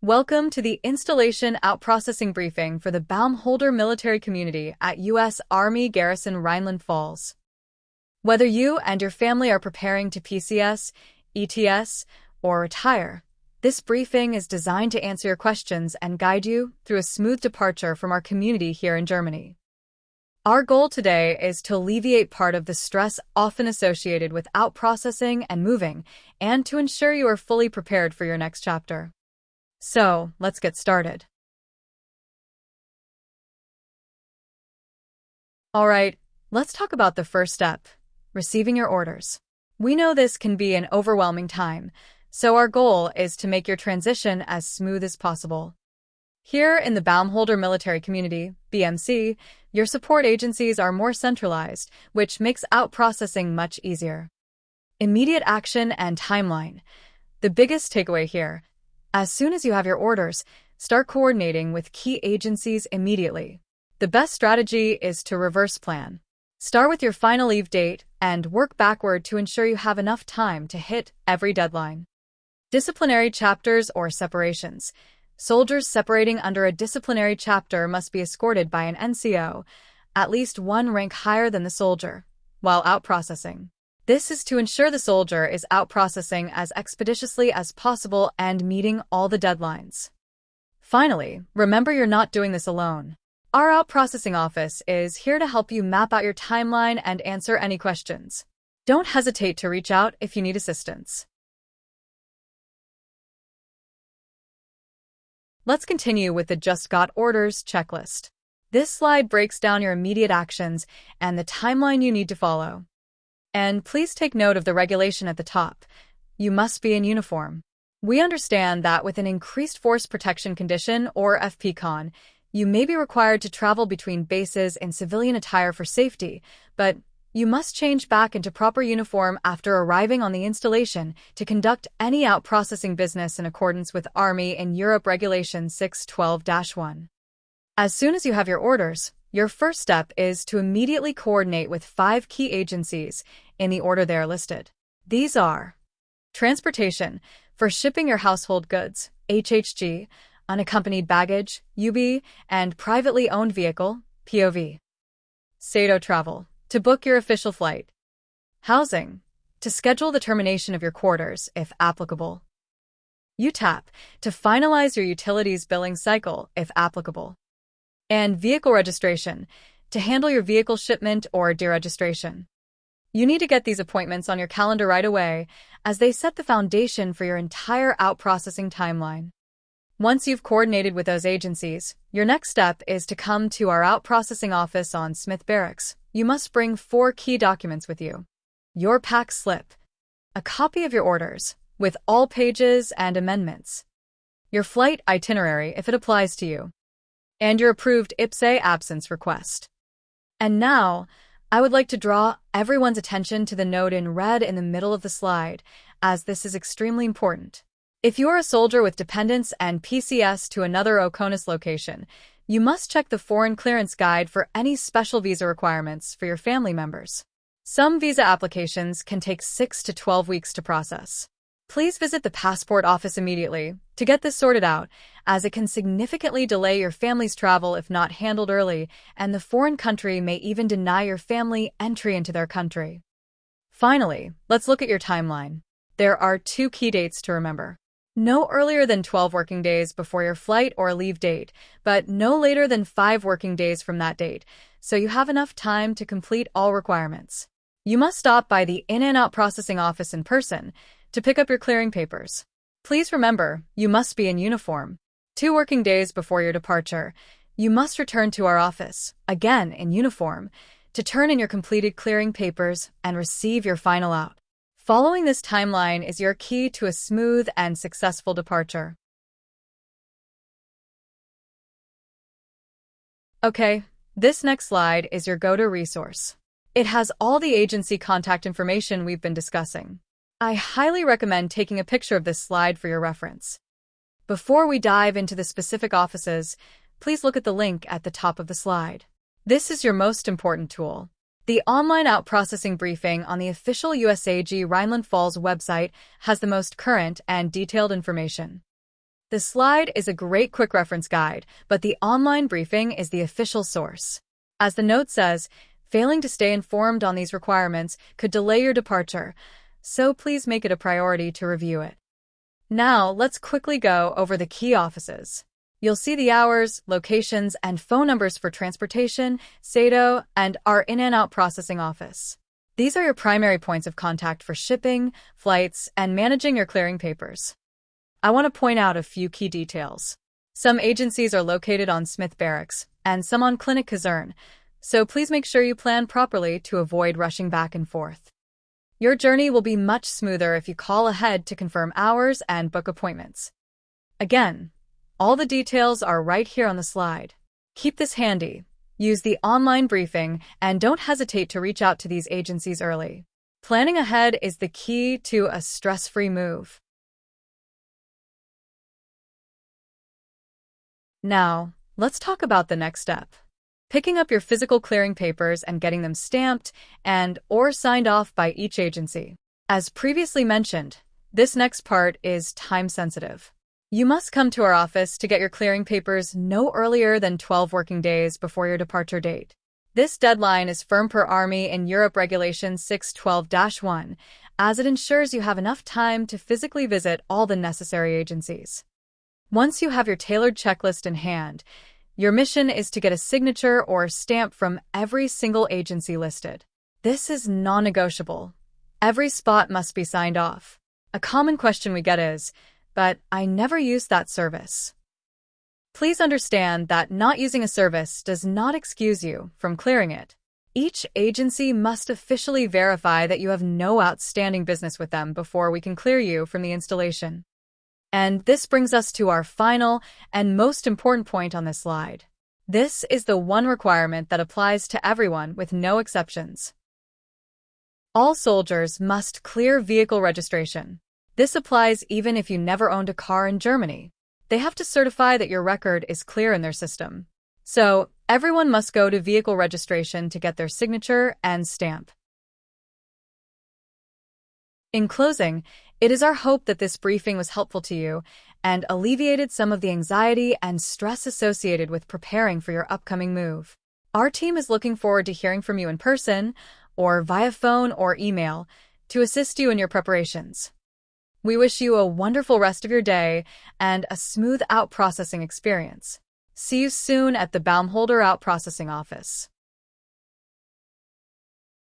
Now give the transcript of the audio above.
Welcome to the Installation Out-Processing Briefing for the Baumholder Military Community at U.S. Army Garrison Rheinland-Pfalz. Whether you and your family are preparing to PCS, ETS, or retire, this briefing is designed to answer your questions and guide you through a smooth departure from our community here in Germany. Our goal today is to alleviate part of the stress often associated with out-processing and moving, and to ensure you are fully prepared for your next chapter. So, let's get started. Alright, let's talk about the first step, receiving your orders. We know this can be an overwhelming time, so our goal is to make your transition as smooth as possible. Here in the Baumholder Military Community, BMC, your support agencies are more centralized, which makes out-processing much easier. Immediate action and timeline. The biggest takeaway here: as soon as you have your orders, start coordinating with key agencies immediately. The best strategy is to reverse plan. Start with your final leave date and work backward to ensure you have enough time to hit every deadline. Disciplinary chapters or separations. Soldiers separating under a disciplinary chapter must be escorted by an NCO, at least one rank higher than the soldier, while out-processing. This is to ensure the soldier is out-processing as expeditiously as possible and meeting all the deadlines. Finally, remember you're not doing this alone. Our out-processing office is here to help you map out your timeline and answer any questions. Don't hesitate to reach out if you need assistance. Let's continue with the Just Got Orders checklist. This slide breaks down your immediate actions and the timeline you need to follow. And please take note of the regulation at the top. You must be in uniform. We understand that with an increased force protection condition, or FPCON, you may be required to travel between bases in civilian attire for safety, but you must change back into proper uniform after arriving on the installation to conduct any out-processing business in accordance with Army in Europe Regulation 612-1. As soon as you have your orders, your first step is to immediately coordinate with 5 key agencies in the order they are listed. These are: transportation, for shipping your household goods, HHG, unaccompanied baggage, UB, and privately owned vehicle, POV. SATO travel, to book your official flight. Housing, to schedule the termination of your quarters, if applicable. UTAP, to finalize your utilities billing cycle, if applicable. And vehicle registration, to handle your vehicle shipment or deregistration. You need to get these appointments on your calendar right away, as they set the foundation for your entire out-processing timeline. Once you've coordinated with those agencies, your next step is to come to our out-processing office on Smith Barracks. You must bring 4 key documents with you: your pack slip, a copy of your orders, with all pages and amendments, your flight itinerary if it applies to you, and your approved IPSA absence request. And now, I would like to draw everyone's attention to the note in red in the middle of the slide, as this is extremely important. If you are a soldier with dependents and PCS to another OCONUS location, you must check the Foreign Clearance Guide for any special visa requirements for your family members. Some visa applications can take 6 to 12 weeks to process. Please visit the passport office immediately to get this sorted out, as it can significantly delay your family's travel if not handled early, and the foreign country may even deny your family entry into their country. Finally, let's look at your timeline. There are 2 key dates to remember. No earlier than 12 working days before your flight or leave date, but no later than 5 working days from that date, so you have enough time to complete all requirements. You must stop by the in and out processing office in person to pick up your clearing papers. Please remember, you must be in uniform. 2 working days before your departure, you must return to our office, again in uniform, to turn in your completed clearing papers and receive your final out. Following this timeline is your key to a smooth and successful departure. Okay, this next slide is your go-to resource. It has all the agency contact information we've been discussing. I highly recommend taking a picture of this slide for your reference. Before we dive into the specific offices, please look at the link at the top of the slide. This is your most important tool. The online out-processing briefing on the official USAG Rheinland-Pfalz website has the most current and detailed information. The slide is a great quick reference guide, but the online briefing is the official source. As the note says, failing to stay informed on these requirements could delay your departure, so please make it a priority to review it. Now, let's quickly go over the key offices. You'll see the hours, locations, and phone numbers for transportation, SATO, and our in- and out processing office. These are your primary points of contact for shipping, flights, and managing your clearing papers. I want to point out a few key details. Some agencies are located on Smith Barracks, and some on Clinic Kaserne, so please make sure you plan properly to avoid rushing back and forth. Your journey will be much smoother if you call ahead to confirm hours and book appointments. Again, all the details are right here on the slide. Keep this handy, use the online briefing, and don't hesitate to reach out to these agencies early. Planning ahead is the key to a stress-free move. Now, let's talk about the next step. Picking up your physical clearing papers and getting them stamped and/or signed off by each agency. As previously mentioned, this next part is time-sensitive. You must come to our office to get your clearing papers no earlier than 12 working days before your departure date. This deadline is firm per Army in Europe Regulation 612-1, as it ensures you have enough time to physically visit all the necessary agencies. Once you have your tailored checklist in hand, your mission is to get a signature or stamp from every single agency listed. This is non-negotiable. Every spot must be signed off. A common question we get is, "But I never use that service." Please understand that not using a service does not excuse you from clearing it. Each agency must officially verify that you have no outstanding business with them before we can clear you from the installation. And this brings us to our final and most important point on this slide. This is the one requirement that applies to everyone with no exceptions. All soldiers must clear vehicle registration. This applies even if you never owned a car in Germany. They have to certify that your record is clear in their system. So, everyone must go to vehicle registration to get their signature and stamp. In closing, it is our hope that this briefing was helpful to you and alleviated some of the anxiety and stress associated with preparing for your upcoming move. Our team is looking forward to hearing from you in person or via phone or email to assist you in your preparations. We wish you a wonderful rest of your day and a smooth out processing experience. See you soon at the Baumholder Out Processing Office.